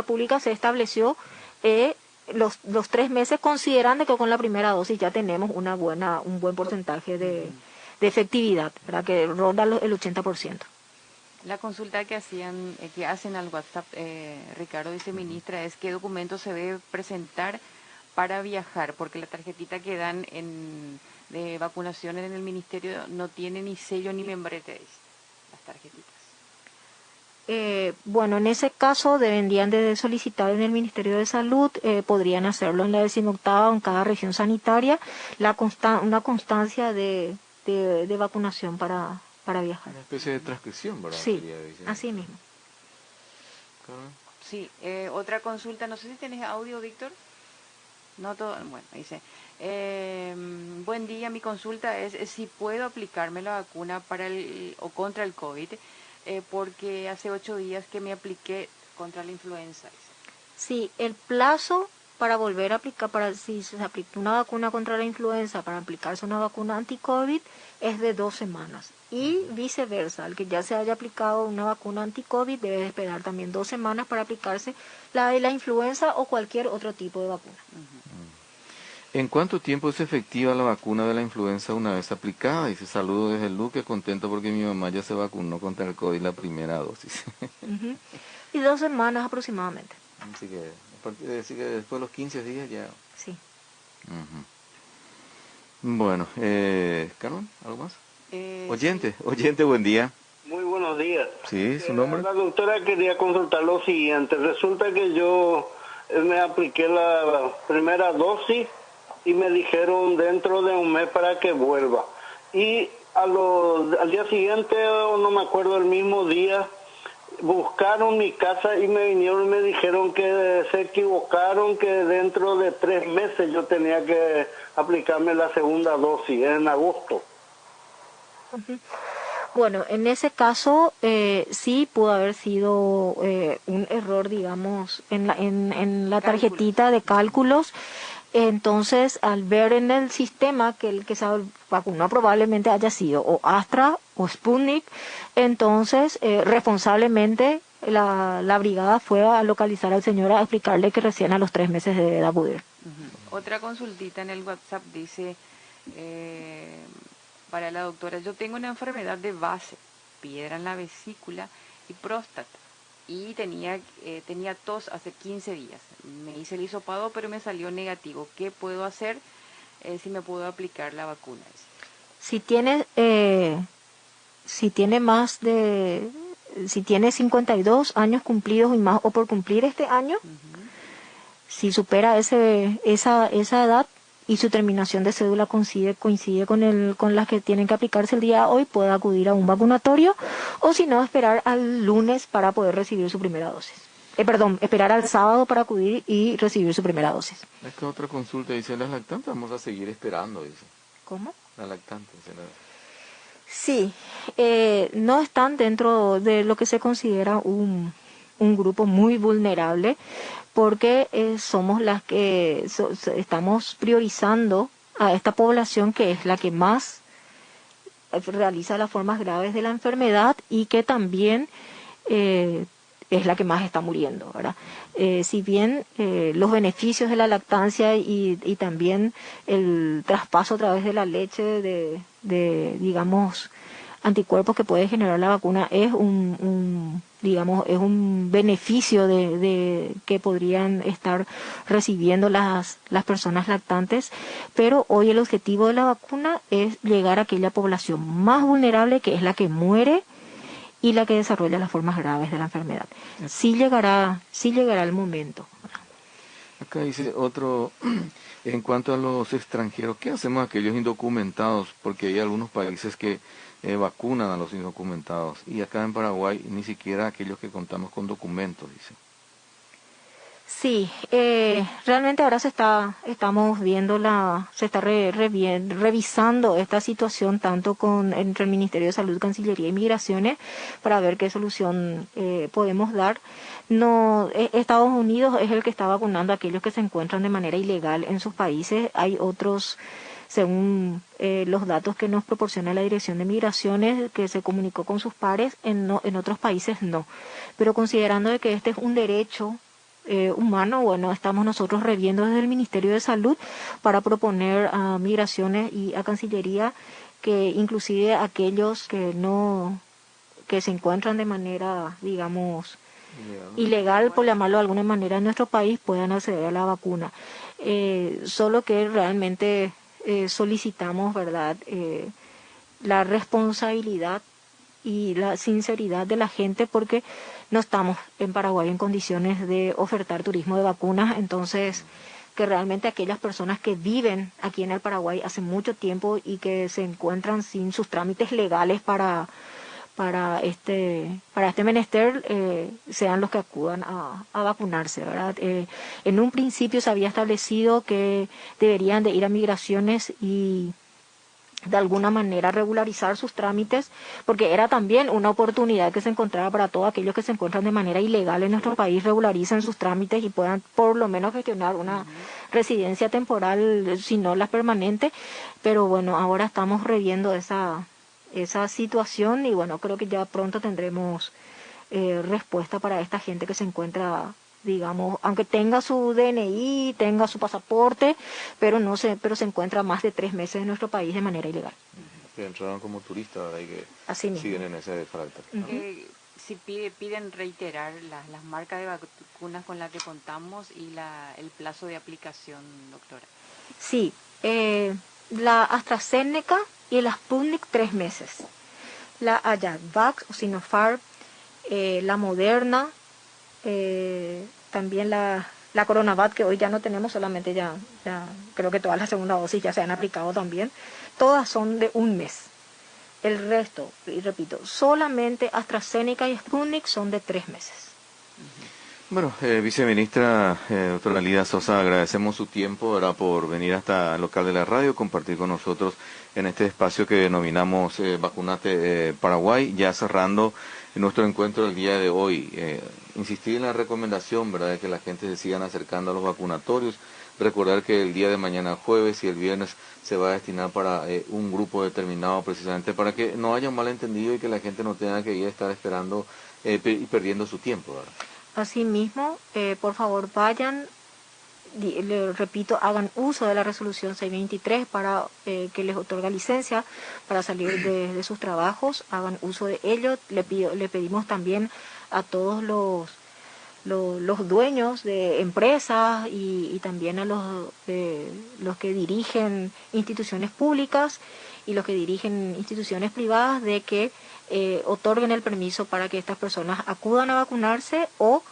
pública se estableció los 3 meses, considerando que con la primera dosis ya tenemos un buen porcentaje de efectividad, ¿verdad? Que ronda el 80%. La consulta que hacen al WhatsApp, Ricardo viceministra, es qué documentos se debe presentar para viajar, porque la tarjetita que dan de vacunación en el ministerio no tiene ni sello ni membrete, las tarjetitas. Bueno, en ese caso deberían de solicitar en el Ministerio de Salud, podrían hacerlo en la 18ª, en cada región sanitaria, una constancia de vacunación para viajar. Una especie de transcripción, ¿verdad? Sí, así mismo. Sí, otra consulta, no sé si tienes audio, Víctor. No todo, bueno, dice, buen día, mi consulta es si puedo aplicarme la vacuna contra el COVID, porque hace 8 días que me apliqué contra la influenza. Sí, el plazo para volver a aplicar, si se aplica una vacuna contra la influenza, para aplicarse una vacuna anti-COVID, es de 2 semanas. Y viceversa, el que ya se haya aplicado una vacuna anti-COVID debe esperar también 2 semanas para aplicarse la de la influenza o cualquier otro tipo de vacuna. ¿En cuánto tiempo es efectiva la vacuna de la influenza una vez aplicada? Dice, saludo desde Luque, contento porque mi mamá ya se vacunó contra el COVID la primera dosis. Y 2 semanas aproximadamente. Así que después de los 15 días ya. Sí. Bueno, Carmen, ¿algo más? Oyente, buen día. Muy buenos días. Sí, su nombre. La doctora quería consultar lo siguiente. Resulta que yo me apliqué la primera dosis y me dijeron dentro de un mes para que vuelva. Y al día siguiente, o no me acuerdo, el mismo día, buscaron mi casa y me vinieron y me dijeron que se equivocaron, que dentro de 3 meses yo tenía que aplicarme la segunda dosis, en agosto. Bueno, en ese caso sí pudo haber sido un error, digamos, en la tarjetita de cálculos. Entonces, al ver en el sistema que el que se vacunó probablemente haya sido o Astra o Sputnik, entonces responsablemente la brigada fue a localizar al señor a explicarle que recién a los 3 meses debe acudir. Otra consultita en el WhatsApp dice, para la doctora, yo tengo una enfermedad de base, piedra en la vesícula y próstata. Y tenía tos hace 15 días. Me hice el hisopado, pero me salió negativo. ¿Qué puedo hacer si me puedo aplicar la vacuna? Si tiene 52 años cumplidos y más, o por cumplir este año, si supera esa edad y su terminación de cédula coincide con las que tienen que aplicarse el día de hoy, puede acudir a un vacunatorio, o si no, esperar al lunes para poder recibir su primera dosis. Esperar al sábado para acudir y recibir su primera dosis. Esta otra consulta dice, las lactantes vamos a seguir esperando, dice. ¿Cómo? Las lactantes. Sí, no están dentro de lo que se considera un grupo muy vulnerable, porque somos las que estamos priorizando a esta población, que es la que más realiza las formas graves de la enfermedad y que también es la que más está muriendo, ¿verdad? Si bien los beneficios de la lactancia y también el traspaso a través de la leche de digamos, anticuerpos que puede generar la vacuna es un beneficio de que podrían estar recibiendo las personas lactantes, pero hoy el objetivo de la vacuna es llegar a aquella población más vulnerable, que es la que muere y la que desarrolla las formas graves de la enfermedad. Sí llegará el momento. Acá dice otro, en cuanto a los extranjeros, ¿qué hacemos aquellos indocumentados? Porque hay algunos países que vacunan a los indocumentados y acá en Paraguay ni siquiera aquellos que contamos con documentos, dice. Sí, realmente ahora estamos viendo se está revisando esta situación tanto entre el Ministerio de Salud, Cancillería y Migraciones para ver qué solución podemos dar. No, Estados Unidos es el que está vacunando a aquellos que se encuentran de manera ilegal en sus países. Hay otros, según los datos que nos proporciona la Dirección de Migraciones, que se comunicó con sus pares, en otros países no. Pero considerando de que este es un derecho humano, bueno, estamos nosotros reviendo desde el Ministerio de Salud para proponer a Migraciones y a Cancillería que inclusive aquellos que se encuentran de manera, digamos, ilegal, por llamarlo de alguna manera, en nuestro país puedan acceder a la vacuna. Solo que realmente solicitamos, ¿verdad?, la responsabilidad y la sinceridad de la gente, porque no estamos en Paraguay en condiciones de ofertar turismo de vacunas. Entonces, que realmente aquellas personas que viven aquí en el Paraguay hace mucho tiempo y que se encuentran sin sus trámites legales para este menester, sean los que acudan a vacunarse, ¿verdad? En un principio se había establecido que deberían de ir a Migraciones y de alguna manera regularizar sus trámites, porque era también una oportunidad que se encontraba para todos aquellos que se encuentran de manera ilegal en nuestro país, regularicen sus trámites y puedan por lo menos gestionar una residencia temporal, si no la permanente. Pero bueno, ahora estamos reviendo esa situación y bueno, creo que ya pronto tendremos respuesta para esta gente que se encuentra, digamos, aunque tenga su DNI, tenga su pasaporte, pero se encuentra más de 3 meses en nuestro país de manera ilegal. Que entraron como turistas, ¿verdad? Y que Así mismo siguen en ese carácter. Si piden reiterar las marcas de vacunas con las que contamos y el plazo de aplicación, doctora. Sí, la AstraZeneca y el Sputnik 3 meses. La Ayavax o Sinopharm, la Moderna, también la Coronavac, que hoy ya no tenemos, solamente ya creo que todas las segundas dosis ya se han aplicado también. Todas son de 1 mes. El resto, y repito, solamente AstraZeneca y Sputnik son de 3 meses. Bueno, viceministra, doctora Lida Sosa, agradecemos su tiempo, ¿verdad?, por venir hasta el local de la radio, compartir con nosotros en este espacio que denominamos Vacunate Paraguay, ya cerrando nuestro encuentro del día de hoy. Insistir en la recomendación, ¿verdad?, de que la gente se sigan acercando a los vacunatorios. Recordar que el día de mañana jueves y el viernes se va a destinar para un grupo determinado, precisamente para que no haya un malentendido y que la gente no tenga que ir a estar esperando y perdiendo su tiempo, ¿verdad? Asimismo, por favor vayan, le repito, hagan uso de la resolución 623 para que les otorga licencia para salir de sus trabajos, hagan uso de ello. Le pedimos también a todos los dueños de empresas y también a los que dirigen instituciones públicas y los que dirigen instituciones privadas de que otorguen el permiso para que estas personas acudan a vacunarse o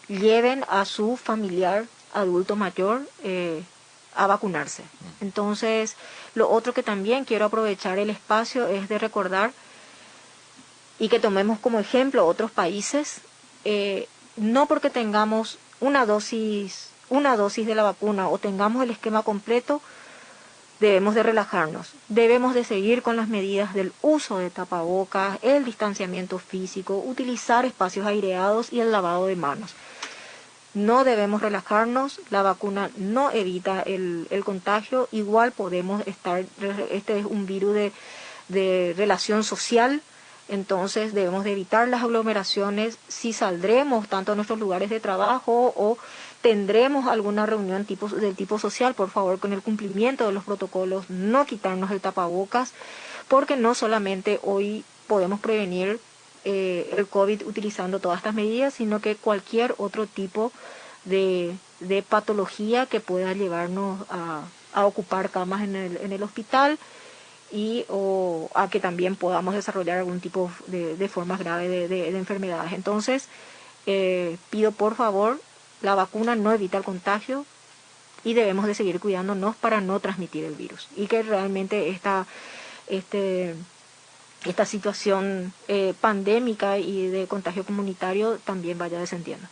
lleven a su familiar adulto mayor a vacunarse. Entonces, lo otro que también quiero aprovechar el espacio es de recordar y que tomemos como ejemplo otros países. No porque tengamos una dosis de la vacuna o tengamos el esquema completo, debemos de relajarnos. Debemos de seguir con las medidas del uso de tapabocas, el distanciamiento físico, utilizar espacios aireados y el lavado de manos. No debemos relajarnos, la vacuna no evita el contagio, igual podemos estar, este es un virus de relación social. Entonces debemos de evitar las aglomeraciones. Si saldremos tanto a nuestros lugares de trabajo o tendremos alguna reunión del tipo social, por favor, con el cumplimiento de los protocolos, no quitarnos el tapabocas, porque no solamente hoy podemos prevenir el COVID utilizando todas estas medidas, sino que cualquier otro tipo de patología que pueda llevarnos a ocupar camas en el hospital o a que también podamos desarrollar algún tipo de formas graves de enfermedades. Entonces, pido por favor la vacuna no evita el contagio y debemos de seguir cuidándonos para no transmitir el virus. Y que realmente esta situación pandémica y de contagio comunitario también vaya descendiendo.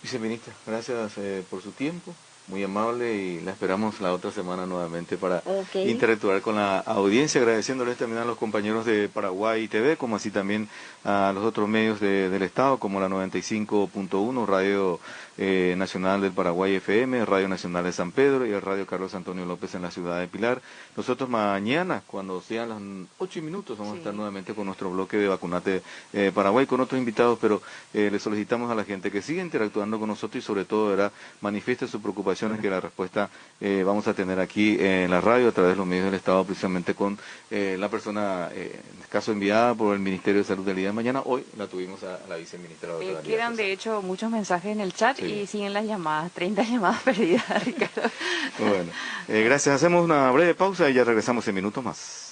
Viceministra, gracias por su tiempo, muy amable, y la esperamos la otra semana nuevamente para interactuar con la audiencia, agradeciéndoles también a los compañeros de Paraguay TV, como así también a los otros medios del Estado, como la 95.1, Radio Nacional del Paraguay FM, Radio Nacional de San Pedro y el Radio Carlos Antonio López en la ciudad de Pilar. Nosotros mañana, cuando sean las 8:00, vamos a estar nuevamente con nuestro bloque de Vacunate Paraguay con otros invitados, pero le solicitamos a la gente que siga interactuando con nosotros y sobre todo, ¿verdad?, manifieste sus preocupaciones, que la respuesta vamos a tener aquí en la radio a través de los medios del Estado, precisamente con la persona, en este caso enviada por el Ministerio de Salud del día de mañana. Hoy la tuvimos a la viceministra. Quedan de hecho muchos mensajes en el chat y siguen las llamadas, 30 llamadas perdidas, Ricardo. Bueno, gracias. Hacemos una breve pausa y ya regresamos en minutos más.